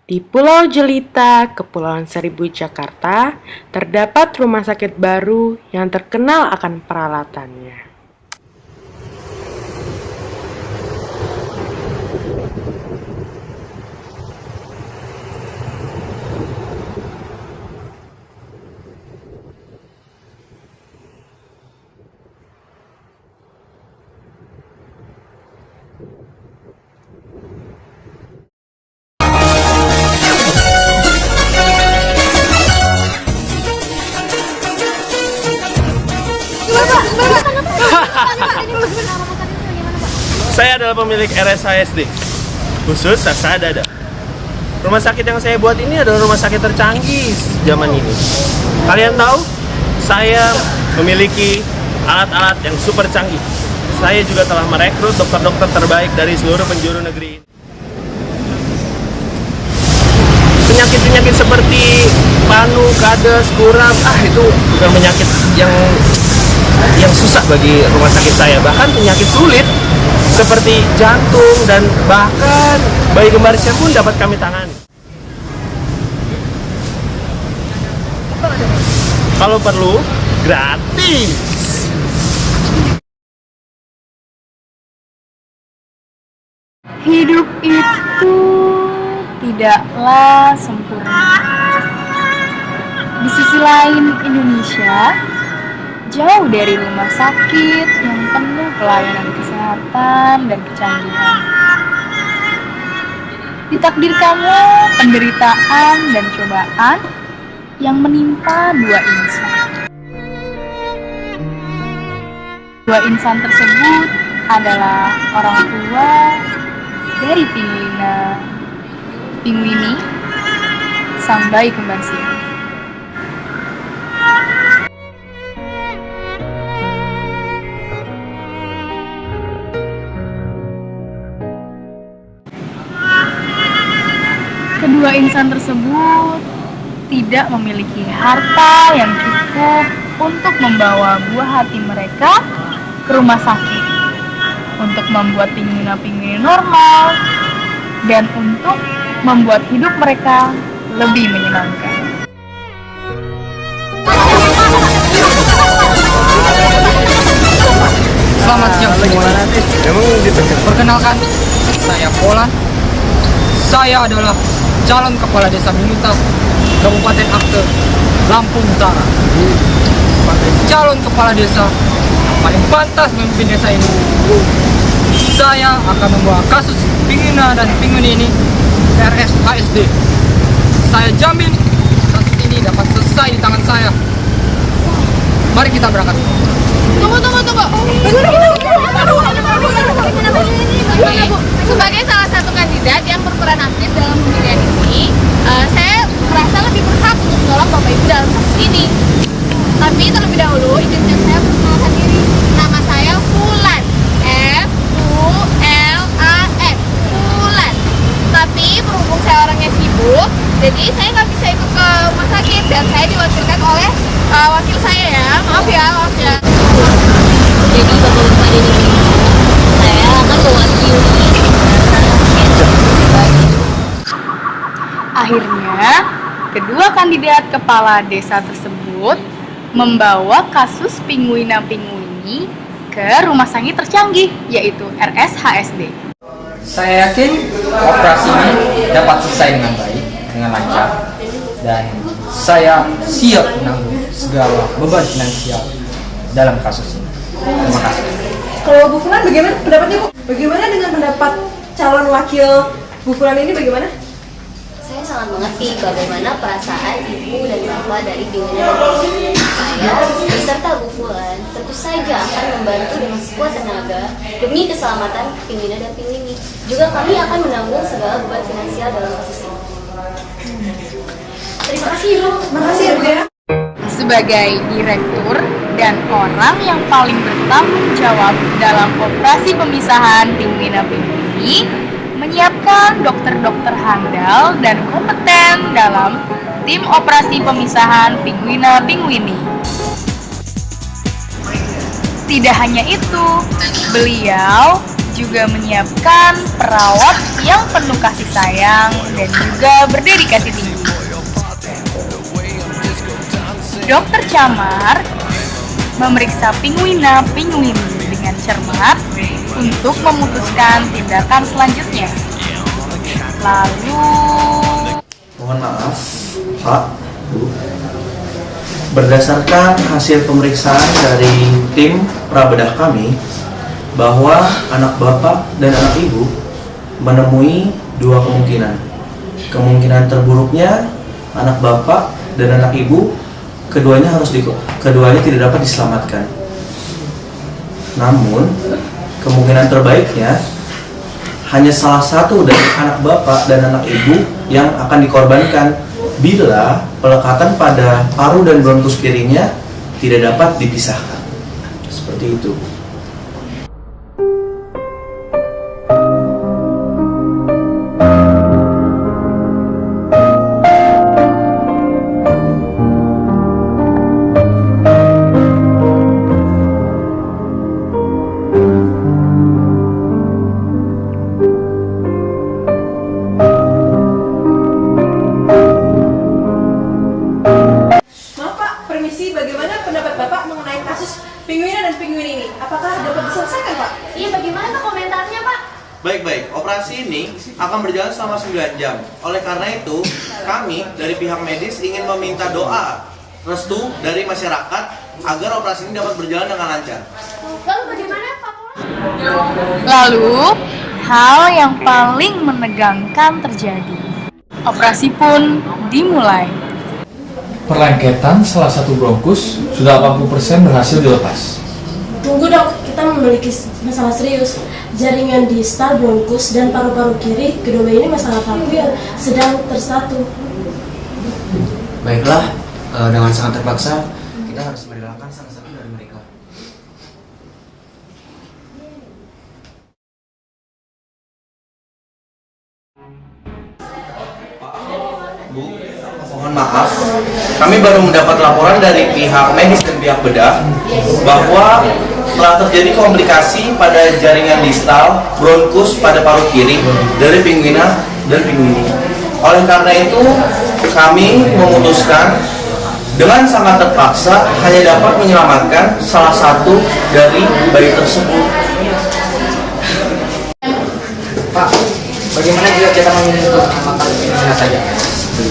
Di Pulau Jelita, Kepulauan Seribu, Jakarta, terdapat rumah sakit baru yang terkenal akan peralatannya. Saya adalah pemilik RSHSD, khusus Sasa Dada. Rumah sakit yang saya buat ini adalah rumah sakit tercanggih zaman ini. Kalian tahu, saya memiliki alat-alat yang super canggih. Saya juga telah merekrut dokter-dokter terbaik dari seluruh penjuru negeri ini. Penyakit-penyakit seperti panu, kades, kuram, itu bukan penyakit yang susah bagi rumah sakit saya. Bahkan penyakit sulit seperti jantung dan bahkan bayi kembar siam pun dapat kami tangani. Kalau perlu, gratis. Hidup itu tidaklah sempurna. Di sisi lain, Indonesia jauh dari rumah sakit yang penuh pelayanan kesehatan dan kecanggihan. Ditakdirkanlah penderitaan dan cobaan yang menimpa dua insan. Dua insan tersebut adalah orang tua dari Pinguini, sang bayi kembar siam. Kedua insan tersebut tidak memiliki harta yang cukup untuk membawa buah hati mereka ke rumah sakit, untuk membuat pinguina-pinguina normal, dan untuk membuat hidup mereka lebih menyenangkan. Selamat siang semuanya. Perkenalkan, saya Polan. Saya adalah calon kepala desa Minutau, Kabupaten Akte, Lampung Utara. Sebagai calon kepala desa yang paling pantas memimpin desa ini, saya akan membawa kasus Pinguina dan Pinguini ini ke RSHSD. Saya jamin kasus ini dapat selesai di tangan saya. Mari kita berangkat. Tunggu. Sebagai salah satu kandidat yang berperan aktif dalam pemilihan ini, saya merasa lebih berhak untuk menolong Bapak Ibu dalam kasus ini. Tapi terlebih dahulu, izinkan saya perkenalkan diri. Nama saya Fulan, F-U-L-A-N, Fulan. Tapi berhubung saya orangnya sibuk, jadi saya nggak bisa ikut ke rumah sakit dan saya diwakilkan oleh wakil saya ya. Maaf ya. Jadi Bapak-Bapak di sini, saya akan mewakili Akhirnya, kedua kandidat kepala desa tersebut membawa kasus Pinguina-Pinguini ke rumah sakit tercanggih, yaitu RSHSD. Saya yakin operasi ini dapat selesai dengan baik, dengan lancar, dan saya siap menanggung segala beban finansial dalam kasus ini. Terima kasih. Kalau Bu Fulan bagaimana pendapatnya Bu? Bagaimana dengan pendapat calon wakil Bu Fulan ini bagaimana? Saya sangat mengerti bagaimana perasaan ibu dan bapak dari Pinguina dan Pinguini. Saya beserta Bu Fulan tentu saja akan membantu dengan sekuat tenaga demi keselamatan Pinguina dan Pinguini. Juga kami akan menanggung segala beban finansial dalam kasus ini. Terima kasih Ibu. Terima kasih ya Bu ya. Sebagai direktur dan orang yang paling bertanggung jawab dalam operasi pemisahan Pinguina-Pinguini, menyiapkan dokter-dokter handal dan kompeten dalam tim operasi pemisahan Pinguina-Pinguini. Tidak hanya itu, beliau juga menyiapkan perawat yang penuh kasih sayang dan juga berdedikasi tinggi. Dokter Camar memeriksa pinguina-pinguin dengan cermat untuk memutuskan tindakan selanjutnya. Lalu, Mohon maaf, Pak, Bu. Berdasarkan hasil pemeriksaan dari tim prabedah kami, bahwa anak Bapak dan anak Ibu menemui dua kemungkinan. Kemungkinan terburuknya, anak Bapak dan anak Ibu keduanya tidak dapat diselamatkan. Namun, kemungkinan terbaiknya hanya salah satu dari anak Bapak dan anak Ibu yang akan dikorbankan bila pelekatan pada paru dan bronkus kirinya tidak dapat dipisahkan. Seperti itu. Maaf Pak, permisi, bagaimana pendapat Bapak mengenai kasus pinguina dan pinguin ini? Apakah dapat diselesaikan Pak? Iya, bagaimana komentarnya Pak? Baik-baik, operasi ini akan berjalan selama 9 jam. Oleh karena itu, kami dari pihak medis ingin meminta doa restu dari masyarakat agar operasi ini dapat berjalan dengan lancar. Lalu bagaimana Pak? lalu hal yang paling menegangkan terjadi. Operasi pun dimulai. Perlengketan salah satu bronkus sudah 80% berhasil dilepas. Tunggu dok, kita memiliki masalah serius. Jaringan distal bronkus dan paru-paru kiri kedua ini masalah labil sedang tersatu. Baiklah, dengan sangat terpaksa kita harus merelakan salah satu dari mereka. Bu, mohon maaf, kami baru mendapat laporan dari pihak medis dan pihak bedah bahwa telah terjadi komplikasi pada jaringan distal bronkus pada paru kiri dari pinguina dan pinguini. Oleh karena itu, kami memutuskan dengan sangat terpaksa hanya dapat menyelamatkan salah satu dari bayi tersebut. Pak, bagaimana jika kita memilih untuk menyelamatkan pinguina saja?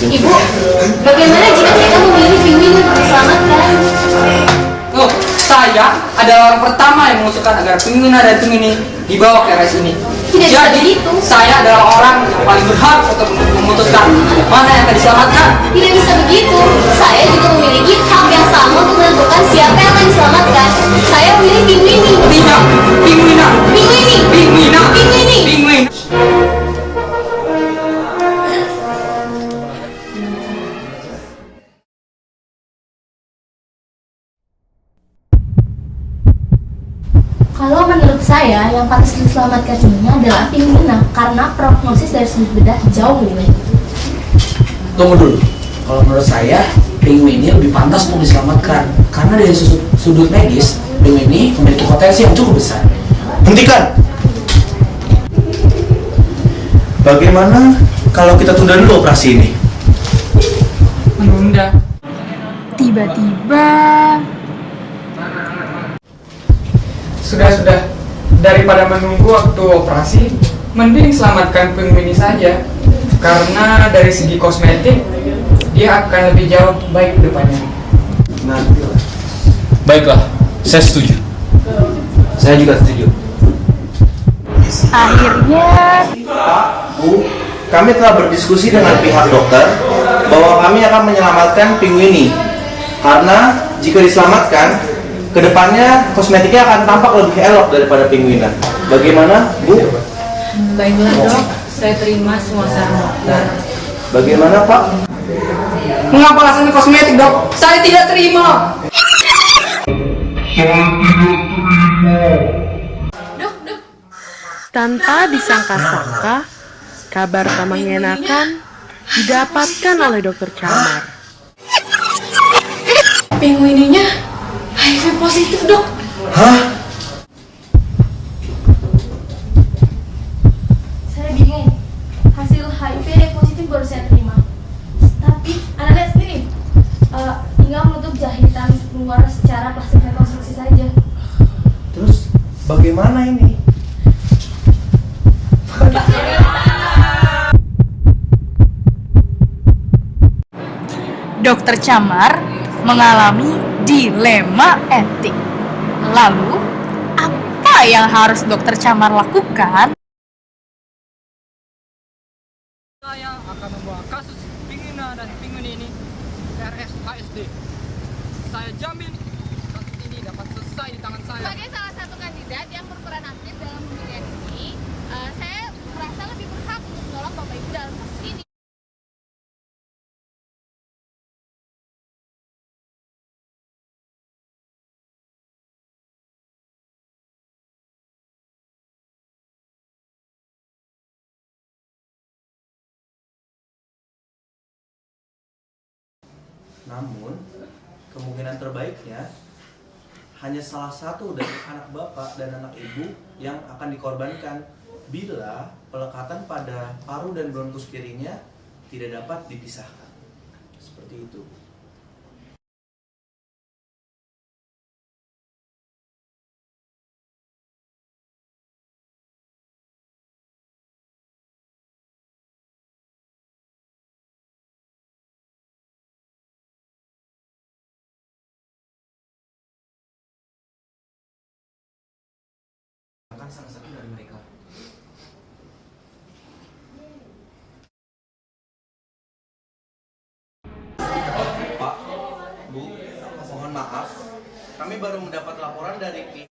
Ibu, bagaimana jika kita memilih pinguin untuk diselamatkan? Oh, saya adalah orang pertama yang mengusulkan agar pinguina dan pinguini dibawa ke RS ini. Tidak bisa Jadi, begitu. saya adalah orang yang paling berhak untuk memutuskan mana yang akan diselamatkan. Tidak bisa begitu. Saya juga memiliki hak yang sama untuk menentukan siapa yang akan diselamatkan. Saya memilih pinguini. Tidak, pinguina. Pinguini. Pinguina. Pinguini. Pinguina. Kalau menurut saya, yang pantas diselamatkan ini adalah pinguina karena prognosis dari sudut bedah jauh lebih baik. Tunggu dulu. Kalau menurut saya, pinguin ini lebih pantas untuk diselamatkan karena dari sudut medis, pinguin ini memiliki potensi yang cukup besar. Hentikan! Bagaimana kalau kita tunda dulu operasi ini? Menunda. Tiba-tiba, Sudah. Daripada menunggu waktu operasi, mending selamatkan pinguin ini saja. Karena dari segi kosmetik, dia akan lebih jauh baik ke depannya. Nantilah. Baiklah, saya setuju. Saya juga setuju. akhirnya Pak, Bu, kami telah berdiskusi dengan pihak dokter bahwa kami akan menyelamatkan pinguin ini. Karena jika diselamatkan, kedepannya kosmetiknya akan tampak lebih elok daripada pinguina. Bagaimana, Bu? Baiklah dok, saya terima semua saran dokter. Bagaimana, Pak? Mengapa alasan kosmetik dok? Saya tidak terima. Tanpa disangka-sangka, kabar tak mengenakan didapatkan oleh Dokter Camar. Pinguininya HIV positif dok. Hah? baru saya terima. Tapi Anda lihat sendiri, tinggal menutup jahitan luar secara plastik rekonstruksi saja. Terus bagaimana ini? Dokter Camar mengalami dilema etik. Lalu, apa yang harus Dokter Camar lakukan? Saya akan membawa kasus Pinguina dan Pinguini ini ke RSHSD. Saya jamin kasus ini dapat selesai di tangan saya. Sebagai salah satu kandidat yang berperan aktif dalam pemilihan ini, saya merasa lebih berhak untuk menolong Bapak Ibu dalam kasus ini. Namun, kemungkinan terbaiknya hanya salah satu dari anak bapak dan anak ibu yang akan dikorbankan bila pelekatan pada paru dan bronkus kirinya tidak dapat dipisahkan. Seperti itu. Salah satu dari mereka. Pak, Bu, mohon maaf, kami baru mendapat laporan dari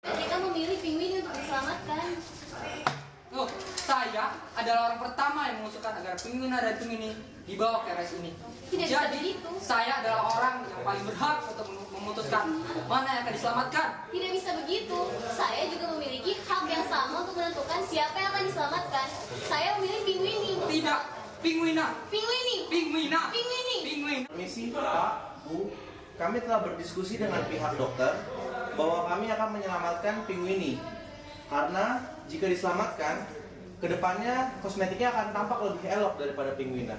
Kita memilih Pinguini untuk diselamatkan. Loh, saya adalah orang pertama yang mengusulkan agar Pinguina dan Pinguini dibawa ke RS ini. Tidak bisa Jadi, begitu. saya adalah orang yang paling berhak untuk memutuskan mana yang akan diselamatkan. Tidak bisa begitu. Saya juga memiliki hak yang sama untuk menentukan siapa yang akan diselamatkan. Saya memilih Pinguini. Tidak, Pinguina. Pinguini. Pinguina. Pinguini. Pinguina. Permisi, Pak, Bu, kami telah berdiskusi dengan pihak dokter bahwa kami akan menyelamatkan Pinguini. Karena jika diselamatkan, kedepannya kosmetiknya akan tampak lebih elok daripada Pinguina.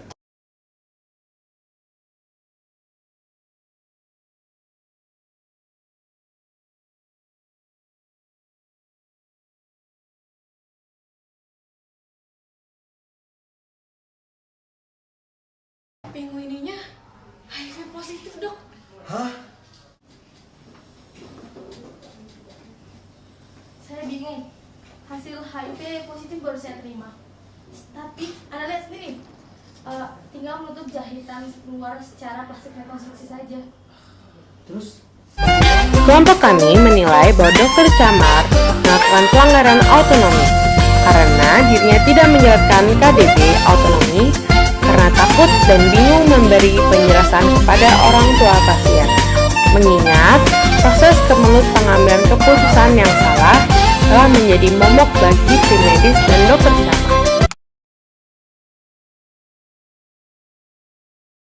Pinguininya HIV positif, Dok. Hah? Saya bingung. Hasil HIV positif baru saya terima. Tapi Anda lihat sendiri, tinggal menutup jahitan luar secara plastik rekonstruksi saja. Terus? Kelompok kami menilai bahwa Dokter Camar melakukan pelanggaran otonomi karena dirinya tidak menjalankan KDB otonomi karena takut dan bingung memberi penjelasan kepada orang tua pasien. Mengingat proses kemelut pengambilan keputusan yang salah telah menjadi momok bagi tim medis dan dokter